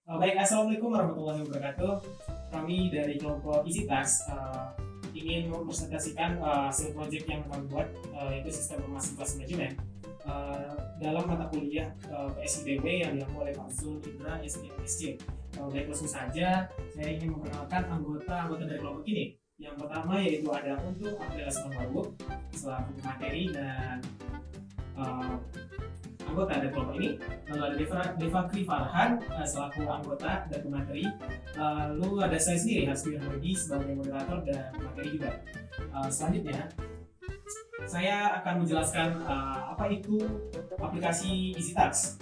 Baik, Assalamualaikum warahmatullahi wabarakatuh. Kami dari kelompok EasyTask ingin mempresentasikan hasil project yang kami buat, yaitu Sistem Informasi Kelas Manajemen dalam mata kuliah PSIDW yang dilakukan oleh Pak Zul Indra SDMSC. Baik, langsung saja saya ingin memperkenalkan anggota dari kelompok ini. Yang pertama yaitu ada untuk Abdullah Marwuk selaku materi dan anggota dari kelompok ini. Lalu ada Devakri Farhan selaku anggota dan pemateri. Lalu ada saya sendiri Hasbi Hamidi sebagai moderator dan pemateri juga. Selanjutnya saya akan menjelaskan apa itu aplikasi EasyTask.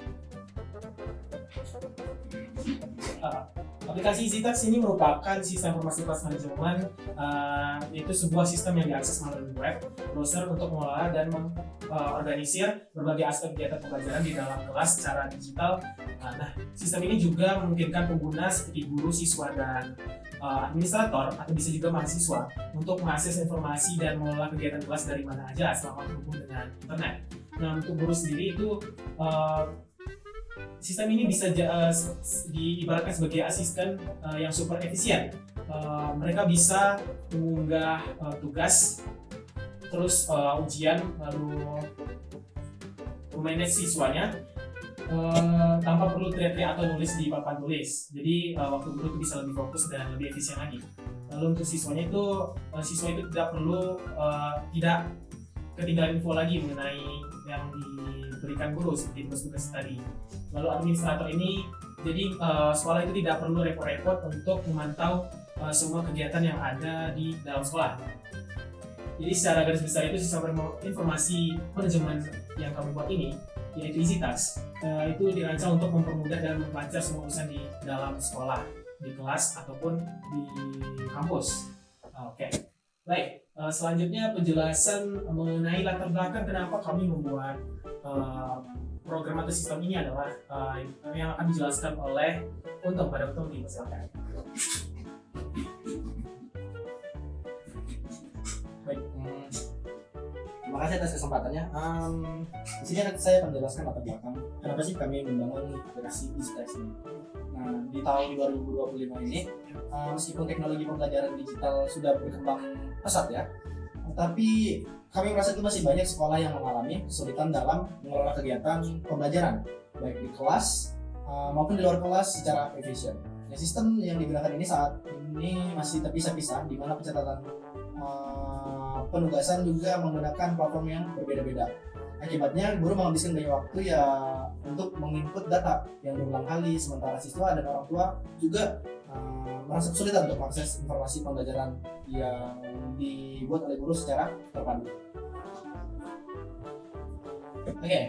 Aplikasi EasyTask ini merupakan sistem informasi kelas manajemen, yaitu sebuah sistem yang diakses melalui web browser untuk mengelola dan mengorganisir berbagai aspek kegiatan pembelajaran di dalam kelas secara digital. Nah, sistem ini juga memungkinkan pengguna seperti guru, siswa, dan administrator atau bisa juga mahasiswa untuk mengakses informasi dan mengelola kegiatan kelas dari mana aja selama terhubung dengan internet. Nah, untuk guru sendiri itu sistem ini bisa diibaratkan sebagai asisten yang super efisien. Mereka bisa mengunggah tugas, terus ujian, lalu memanage siswanya tanpa perlu teriak-teriak atau nulis di papan tulis. Jadi waktu guru itu bisa lebih fokus dan lebih efisien lagi. Lalu untuk siswanya itu siswa itu tidak perlu tidak ketinggalan info lagi mengenai yang diberikan guru seperti tugas-tugas tadi. Lalu administrator ini, jadi sekolah itu tidak perlu repot-repot untuk memantau semua kegiatan yang ada di dalam sekolah. Jadi secara garis besar itu sistem informasi manajemen yang kami buat ini, yaitu EasyTask, itu dirancang untuk mempermudah dan memperlancar semua urusan di dalam sekolah, di kelas ataupun di kampus. Oke. Baik, selanjutnya penjelasan mengenai latar belakang kenapa kami membuat program atau sistem ini adalah yang akan dijelaskan oleh Untung. Pada Untung dipersilakan. Baik, terima kasih atas kesempatannya. Di sini nanti saya akan menjelaskan latar belakang kenapa sih kami membangun aplikasi EasyTask ini. Nah, di tahun 2025 ini, meskipun teknologi pembelajaran digital sudah berkembang pesat ya, tapi kami merasa itu masih banyak sekolah yang mengalami kesulitan dalam mengelola kegiatan pembelajaran, baik di kelas maupun di luar kelas secara efisien. Nah, sistem yang digunakan ini saat ini masih terpisah-pisah, di mana pencatatan penugasan juga menggunakan platform yang berbeda-beda. Akibatnya guru menghabiskan banyak waktu ya untuk menginput data yang berulang kali, sementara siswa dan orang tua juga merasa kesulitan untuk mengakses informasi pembelajaran yang dibuat oleh guru secara terpadu. Oke,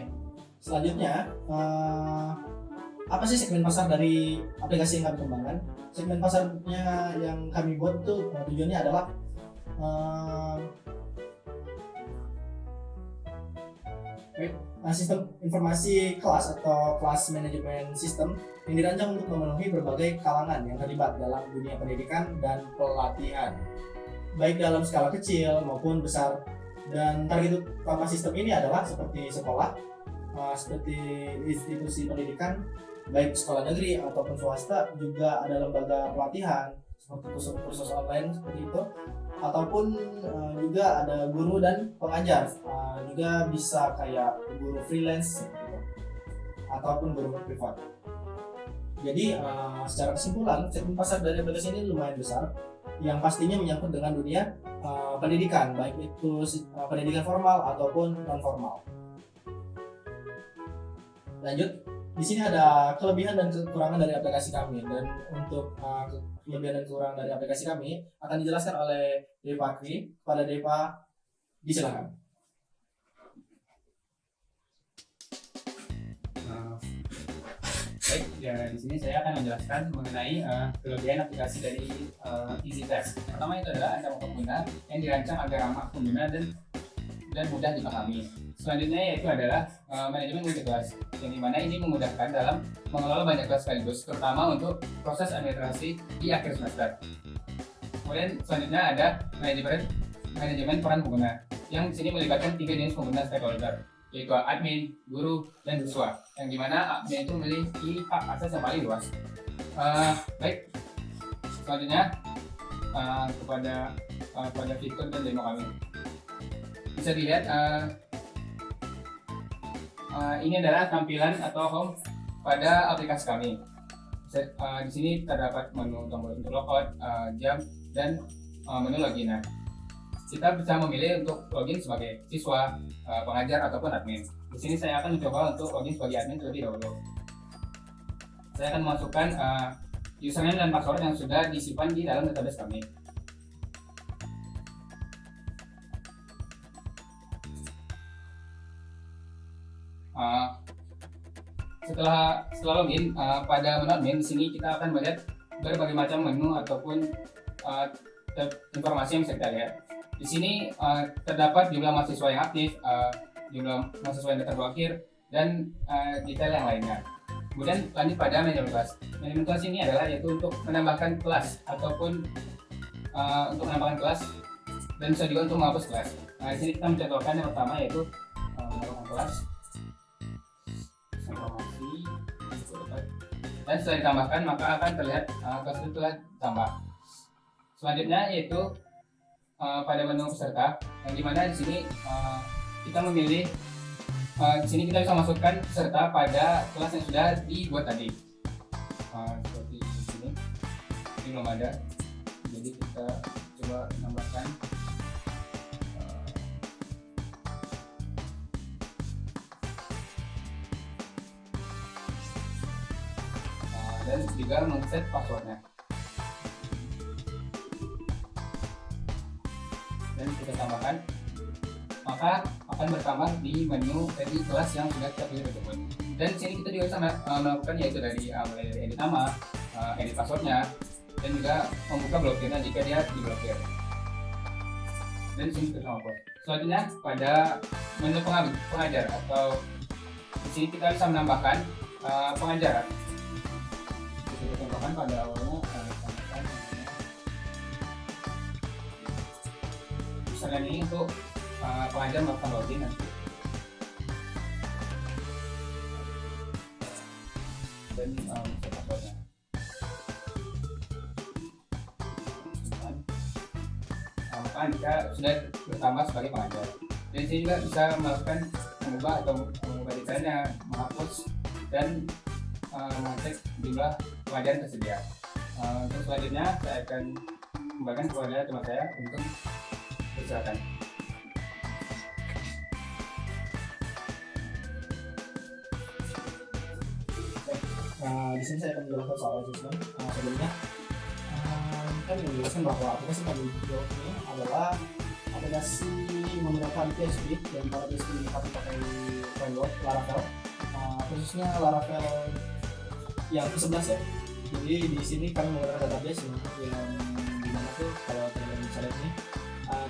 selanjutnya apa sih segmen pasar dari aplikasi yang kami kembangkan? Segmen pasarnya yang kami buat tuh tujuannya adalah sistem informasi kelas atau kelas manajemen sistem yang dirancang untuk memenuhi berbagai kalangan yang terlibat dalam dunia pendidikan dan pelatihan, baik dalam skala kecil maupun besar. Dan target utama sistem ini adalah seperti sekolah, seperti institusi pendidikan, baik sekolah negeri ataupun swasta, juga ada lembaga pelatihan seperti kursus online seperti itu, ataupun juga ada guru dan pengajar, juga bisa kayak guru freelance gitu, ataupun guru privat. Jadi secara kesimpulan, segmen pasar dari aplikasi ini lumayan besar, yang pastinya menyangkut dengan dunia pendidikan, baik itu pendidikan formal ataupun non formal. Lanjut, di sini ada kelebihan dan kekurangan dari aplikasi kami, dan untuk kelebihan dan kekurangan dari aplikasi kami akan dijelaskan oleh Devakri. Kepada Deva, disilakan. Baik, ya di sini saya akan menjelaskan mengenai kelebihan aplikasi dari EasyTask. Pertama itu adalah ancaman pengguna yang dirancang agar ramah pengguna dan mudah dipahami. Selanjutnya yaitu adalah manajemen multi-kelas, yang dimana ini memudahkan dalam mengelola banyak kelas sekaligus, terutama untuk proses administrasi di akhir semester. Kemudian selanjutnya ada manajemen peran pengguna, yang di sini melibatkan 3 jenis pengguna stakeholder, yaitu admin, guru, dan siswa, yang dimana admin itu memiliki hak akses yang paling luas. Baik, selanjutnya kepada fitur dan demo kami. Bisa dilihat ini adalah tampilan atau home pada aplikasi kami. Di sini terdapat menu tombol untuk logout, jam, dan menu login. Kita bisa memilih untuk login sebagai siswa, pengajar, ataupun admin. Di sini saya akan mencoba untuk login sebagai admin terlebih dahulu. Saya akan memasukkan username dan password yang sudah disimpan di dalam database kami. Setelah login pada menu admin, di sini kita akan melihat berbagai macam menu ataupun informasi yang bisa kita lihat. Di sini terdapat jumlah mahasiswa yang aktif, jumlah mahasiswa yang terblokir, dan detail yang lainnya. Kemudian lanjut pada manajemen kelas. Manajemen kelas ini adalah yaitu untuk menambahkan kelas ataupun untuk menambahkan kelas, dan bisa juga untuk menghapus kelas. Di sini kita mencontohkan yang pertama yaitu menambahkan kelas, informasi, dan setelah ditambahkan maka akan terlihat kelas itu telah ditambah. Selanjutnya yaitu pada menu peserta, yang dimana di sini kita memilih. Di sini kita bisa masukkan peserta pada kelas yang sudah dibuat tadi. Seperti di sini, ini belum ada, jadi kita coba tambahkan. Dan juga men-set passwordnya. Dan kita tambahkan, maka akan bertambah di menu dari kelas yang sudah kita pilih tersebut. Dan di sini kita juga bisa melakukan yaitu mulai dari edit nama, edit passwordnya, dan juga membuka blokirnya jika dia diblokir. Dan di sini kita bisa hapus. Selanjutnya pada menu pengajar, atau di sini kita bisa menambahkan pengajaran. Kita tambahkan pada awalnya misalnya ini untuk pengajar melakukan login nanti, dan set passwordnya. Maka jika sudah bertambah sebagai pengajar, dan sini juga bisa melakukan mengubah atau mengubah detailnya, menghapus, dan mengecek jumlah pengajar yang tersedia. Untuk selanjutnya saya akan kembalikan kepada teman saya untuk bersilakan. Di sini saya akan menjelaskan soal assessment. Sebelumnya kami menjelaskan bahwa aplikasi Kamigo ini adalah aplikasi menggunakan PHP, dan pada PHP ini kami pakai framework Laravel, khususnya Laravel yang ke-11 ya. Jadi di sini kami menggunakan database yang dimana tuh kalau teman-teman bisa lihat ini,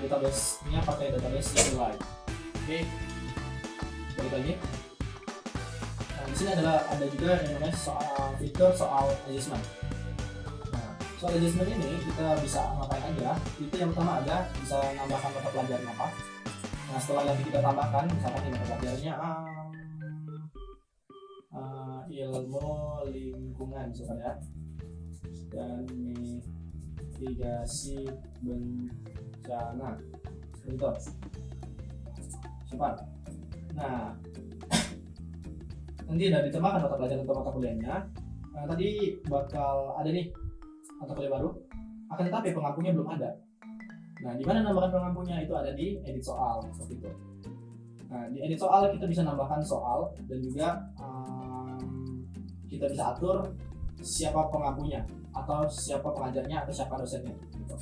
database-nya pakai database SQLite. Oke, balik lagi. Di sini ada juga yang namanya fitur soal adjustment. Nah, soal adjustment ini kita bisa ngapain aja. Itu yang pertama ada bisa nambahkan mata pelajaran apa. Nah, setelah nanti kita tambahkan, misalkan ini mata pelajarannya ilmu lingkungan misalkan ya, dan mitigasi bencana itu simpan. Nah, nanti udah ditambahkan mata pelajaran atau mata kuliahnya. Tadi bakal ada nih mata kuliah baru, akan tetapi pengampunya belum ada. Nah, di mana nambahkan pengampunya? Itu ada di edit soal seperti itu. Nah, di edit soal kita bisa nambahkan soal, dan juga kita bisa atur siapa pengampunya, atau siapa pengajarnya, atau siapa dosennya gitu.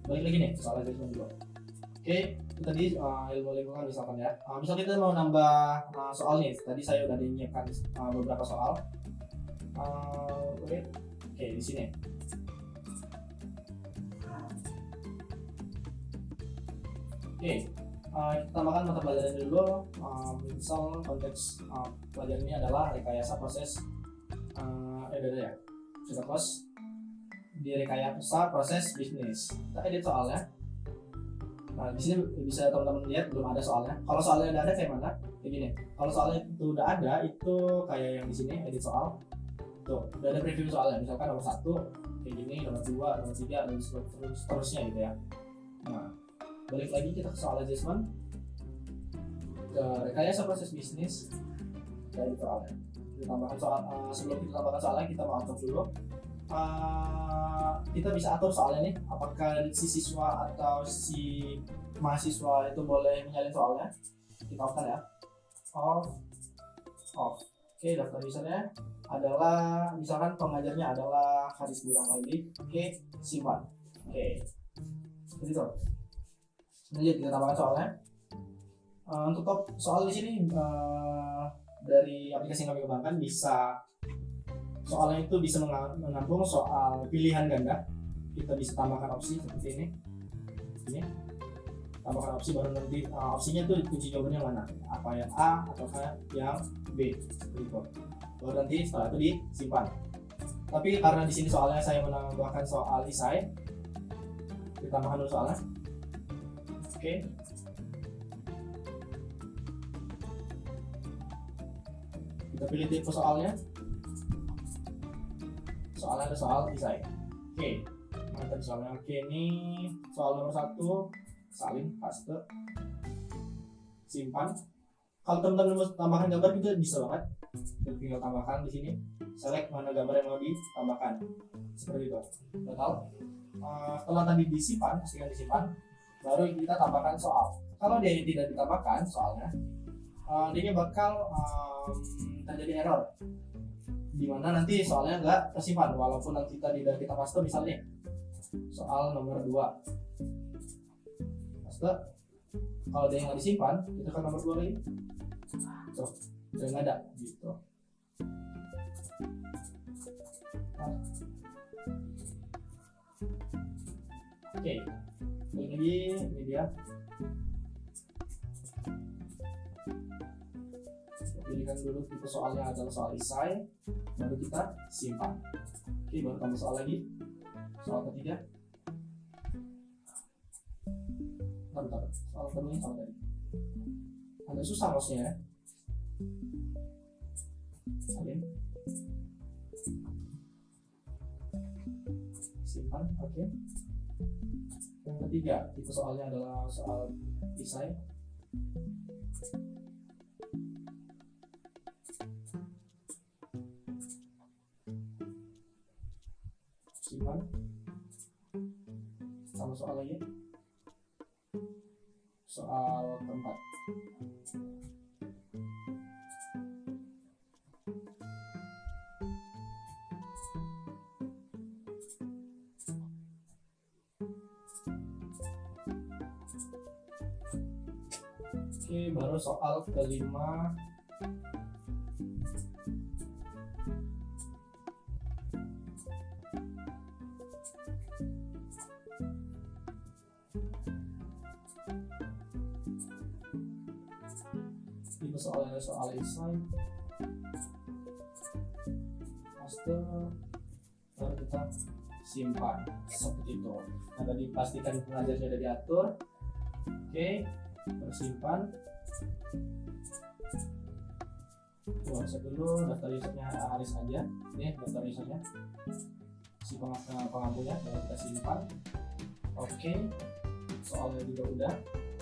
Balik lagi nih soal adjustment dulu. Oke, itu tadi ilmu lingkungan misalkan ya. Misal kita mau nambah soal nih, tadi saya udah menyiapkan beberapa soal. Oke, di sini. Oke, kita tambahkan mata pelajaran dulu. Misal konteks pelajaran ini adalah rekayasa proses ya. Kita close di rekayasa proses bisnis. Kita edit soalnya. Nah, di sini bisa teman-teman lihat belum ada soalnya. Kalau soalnya udah ada kayak mana? Kayak gini. Kalau soalnya itu udah ada, itu kayak yang di sini edit soal. Tuh, udah ada preview soalnya. Misalkan nomor 1 kayak gini, nomor 2, nomor 3, dan seterusnya gitu ya. Nah, balik lagi kita ke soal adjustment, ke rekayasa proses bisnis dari soalnya. Kita tambahkan soal, sebelum kita tambahkan soalnya kita mau atur dulu. Kita bisa atur soalnya nih, apakah si siswa atau si mahasiswa itu boleh menyalin soalnya. Kita off ya, off. Oke, daftar usernya adalah, misalkan pengajarnya adalah Haris Burang ID. Oke, simpan. Oke, seperti itu. Lanjut kita tambahkan soalnya. Untuk top soal di sini dari aplikasi yang kami kembangkan, bisa soalnya itu bisa menampung soal pilihan ganda. Kita bisa tambahkan opsi seperti ini, tambahkan opsi, baru nanti opsinya tuh kunci jawabannya mana, apa yang A atau yang B, seperti itu. Baru nanti setelah itu disimpan. Tapi karena di sini soalnya saya menambahkan soal isai, kita tambahkan dulu soalnya. Oke. Kita pilih tipe soalnya. Soalnya ada soal isai. Oke. Mantap soalnya. Oke, ini soal nomor 1, salin, paste, simpan. Kalau teman-teman mau tambahkan gambar juga bisa banget. Kita tinggal tambahkan di sini. Select mana gambar yang mau ditambahkan. Seperti itu. Total. Setelah tadi disimpan, pastikan disimpan, baru kita tambahkan soal. Kalau dia tidak ditambahkan soalnya, dia bakal terjadi error, dimana nanti soalnya nggak tersimpan walaupun nanti tadi udah kita paste. Misalnya soal nomor 2 paste, kalau dia nggak disimpan kita kan nomor 2 lagi tuh udah nggak ada gitu. Oke, lagi media. Pilihkan dulu tipe soalnya adalah soal isai, baru kita simpan. Oke, baru tambah soal lagi, soal ketiga. Bentar, soal kedua sama tadi agak susah maksudnya ya. Salin, simpan. Oke. Yang ketiga tipe soalnya adalah soal isai. Simpan. Sama soal lagi, soal keempat. Oke, baru soal kelima. Tipe soalnya soal isai, paste, baru kita simpan seperti itu. Nah, tadi pastikan pengajarnya sudah diatur. Oke, bersimpan. Cek dulu daftar usernya Aris aja. Ini daftar usernya, si pengampunya, baru kita simpan. Oke, soalnya juga udah.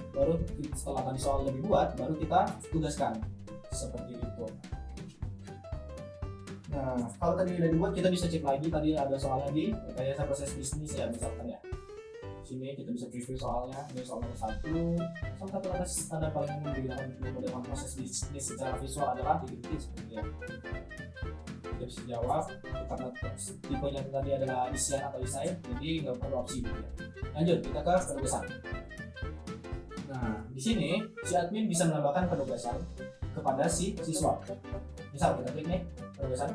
Baru setelah tadi soalnya dibuat, baru kita tugaskan seperti itu. Nah, kalau tadi udah dibuat, kita bisa cek lagi. Tadi ada soalnya di rekayasa proses bisnis ya, misalkan ya. Sini kita bisa preview soalnya. Ini soal nomor 1. Salah satu tanda paling memudahkan proses bisnis secara visual adalah titik-titik seperti ya. Kita bisa jawab karena tipenya tadi adalah isian atau isai, jadi nggak perlu opsi gitu ya. Lanjut kita ke penugasan. Nah, di sini si admin bisa menambahkan penugasan kepada si siswa. Misal kita klik nih penugasan,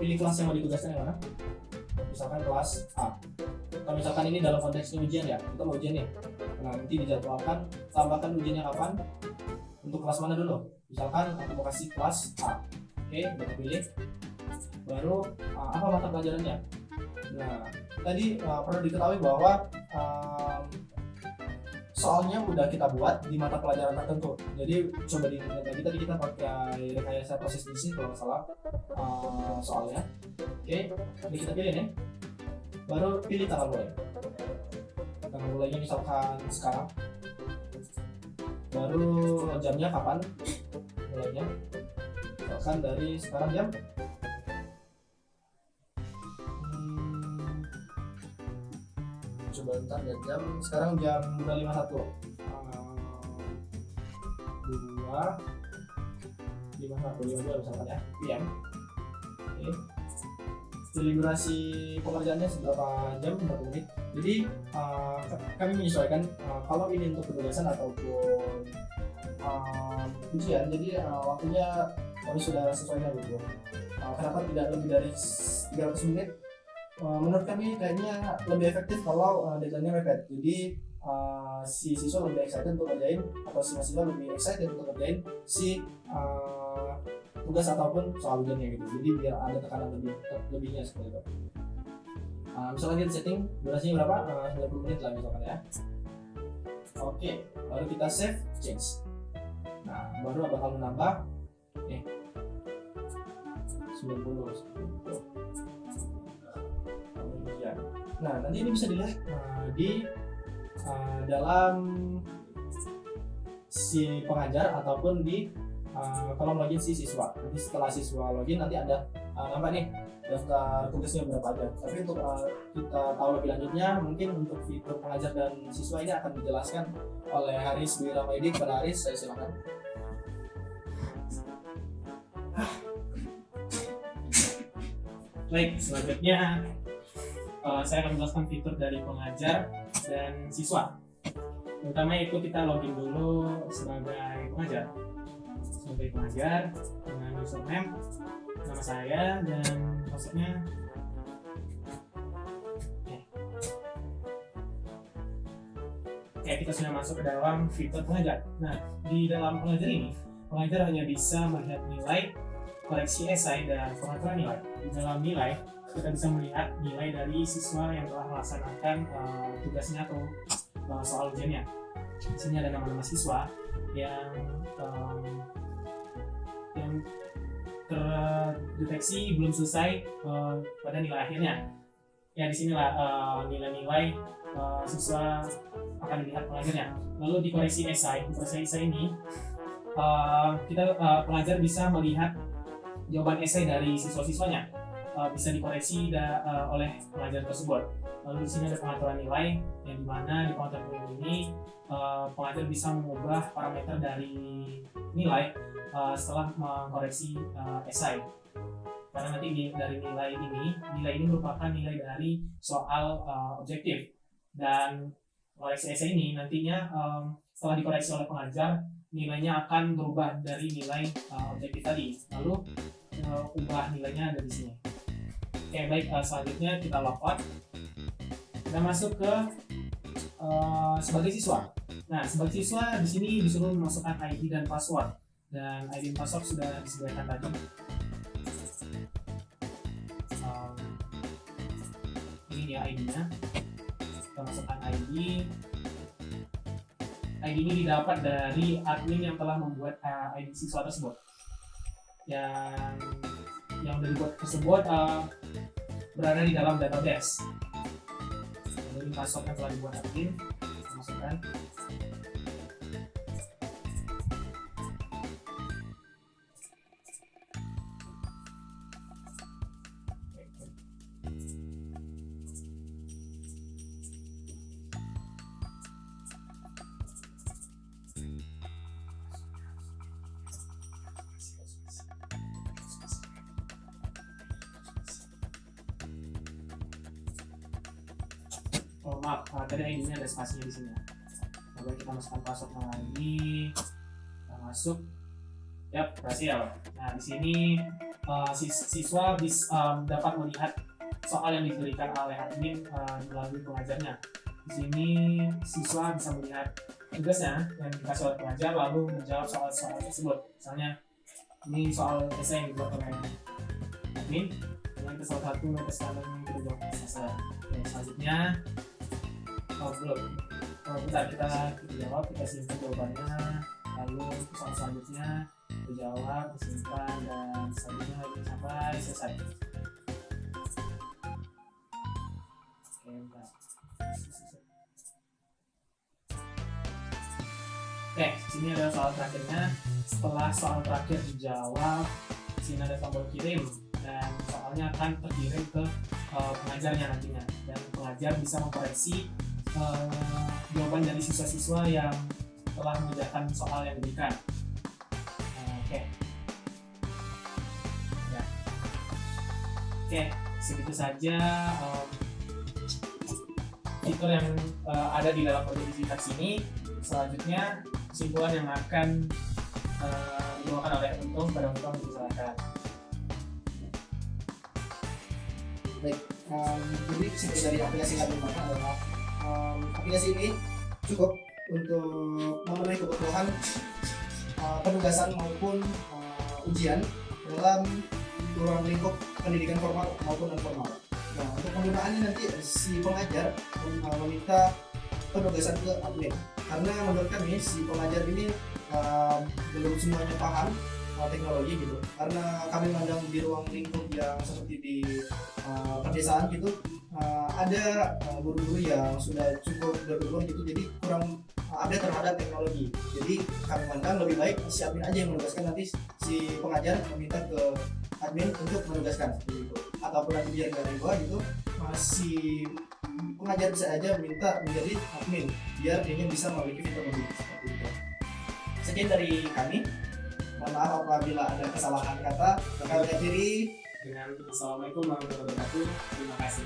pilih kelas yang mau ditugaskan yang mana. Misalkan kelas A. Kalau misalkan ini dalam konteks ujian ya, kita mau ujian nih. Nah, nanti dijadwalkan tambahkan ujiannya kapan, untuk kelas mana dulu. Misalkan aku mau kasih kelas A. Oke, kita pilih. Baru apa mata pelajarannya. Nah, tadi perlu diketahui bahwa soalnya udah kita buat di mata pelajaran tertentu. Jadi coba diingat lagi, tadi kita pakai rekayasa proses bisnis kalau nggak salah soalnya. Oke, ini kita pilih nih. Baru pilih tanggal mulai. Tanggal mulainya misalkan sekarang. Baru jamnya kapan mulainya. Misalkan dari sekarang jam coba ntar lihat jam, sekarang jam udah 51 52 misalkan ya, PM. Oke. Jadi durasi pengerjaannya seberapa jam, berapa menit. Jadi kami menyesuaikan kalau ini untuk penugasan ataupun ujian, jadi waktunya kami sudah sesuaikan gitu. Kenapa tidak lebih dari 300 menit? Menurut kami kayaknya lebih efektif kalau deadline-nya mepet. Jadi si siswa lebih excited untuk ngerjain, atau si mahasiswa lebih excited untuk ngerjain si tugas ataupun soal ujiannya gitu. Jadi biar ada tekanan lebihnya seperti itu. Misalkan kita setting durasinya berapa? 90 menit lah misalkan ya. Oke, lalu kita save change. Nah, baru bakal menambah 90. Nah, nanti ini bisa dilihat di dalam si pengajar ataupun di kolom login si siswa. Nanti setelah siswa login nanti ada nampak nih daftar tugasnya berapa aja. Tapi untuk kita tahu lebih lanjutnya, mungkin untuk fitur pengajar dan siswa ini akan dijelaskan oleh Haris Dwi Ramaidi. Kepada Haris, saya silakan. Baik, selanjutnya saya akan menjelaskan fitur dari pengajar dan siswa. Terutama itu kita login dulu sebagai pengajar. Sebagai pengajar dengan username, nama saya, dan passwordnya. Oke, kita sudah masuk ke dalam fitur pengajar. Nah, di dalam pengajar ini, pengajar hanya bisa melihat nilai, koreksi esai, dan pengaturan nilai. Di dalam nilai, kita bisa melihat nilai dari siswa yang telah melaksanakan tugasnya atau soal ujiannya. Di sini ada nama-nama siswa yang terdeteksi belum selesai pada nilai akhirnya. Ya, di sinilah nilai-nilai siswa akan dilihat pengajarnya. Lalu di koreksi esai ini kita pengajar bisa melihat jawaban esai dari siswa-siswanya. Bisa dikoreksi oleh pengajar tersebut. Lalu di sini ada pengaturan nilai, yang dimana di pengaturan nilai ini pengajar bisa mengubah parameter dari nilai setelah mengkoreksi esai. Karena nanti dari nilai ini merupakan nilai dari soal objektif, dan koreksi esai ini nantinya setelah dikoreksi oleh pengajar, nilainya akan berubah dari nilai objektif tadi. Lalu ubah nilainya ada di sini. Oke, baik, selanjutnya kita logout. Kita masuk ke sebagai siswa. Nah, sebagai siswa di sini disuruh memasukkan ID dan password. Dan ID dan password sudah disediakan tadi. Ini dia ID-nya. Kita masukkan ID. ID ini didapat dari admin yang telah membuat ID siswa tersebut. Yang sudah dibuat tersebut berada di dalam database. Jadi password yang telah dibuat admin, kita masukkan. Oh maaf, tadi ID-nya ada spasinya di sini. Coba kita masukkan password lagi. Kita masuk. Yap, berhasil. Nah, di sini siswa dapat melihat soal yang diberikan oleh admin melalui pengajarnya. Di sini siswa bisa melihat tugasnya yang dikasih oleh pengajar, lalu menjawab soal-soal tersebut. Misalnya ini soal esai yang dibuat oleh admin. Dengan ke salah satu tes kanan kita jawab selesai. Selanjutnya belum. bentar kita jawab, kita simpan jawabannya, lalu soal selanjutnya kita jawab, kita simpan, dan selanjutnya lagi sampai selesai. Oke, bentar. Oke, sini ada soal terakhirnya. Setelah soal terakhir dijawab, sini ada tombol kirim dan soalnya akan terkirim ke pengajarnya nantinya, dan pengajar bisa mengkoreksi jawaban dari siswa-siswa yang telah mengerjakan soal yang diberikan. Oke. Ya. Oke, segitu saja fitur yang ada di dalam proyek Visitax ini. Selanjutnya kesimpulan yang akan dibawakan oleh Untung pada Untung, silakan. Baik, jadi kesimpulan dari aplikasi kami adalah aplikasi ini cukup untuk memenuhi kebutuhan penugasan maupun ujian dalam ruang lingkup pendidikan formal maupun non formal. Nah, untuk penggunaannya nanti si pengajar meminta penugasan ke admin, karena menurut kami si pengajar ini belum semuanya paham teknologi gitu, karena kami memandang di ruang lingkup yang seperti di pedesaan gitu, ada guru-guru yang sudah cukup berumur gitu, jadi kurang update terhadap teknologi. Jadi kami memandang lebih baik si admin aja yang menugaskan, nanti si pengajar meminta ke admin untuk menugaskan seperti itu, ataupun nanti biar dari bawah gitu, si pengajar bisa aja minta menjadi admin biar dia bisa memiliki fitur lebih seperti itu. Sekian dari kami. Mohon maaf apabila ada kesalahan kata. Kami akhiri Dengan Assalamualaikum warahmatullahi wabarakatuh. Terima kasih.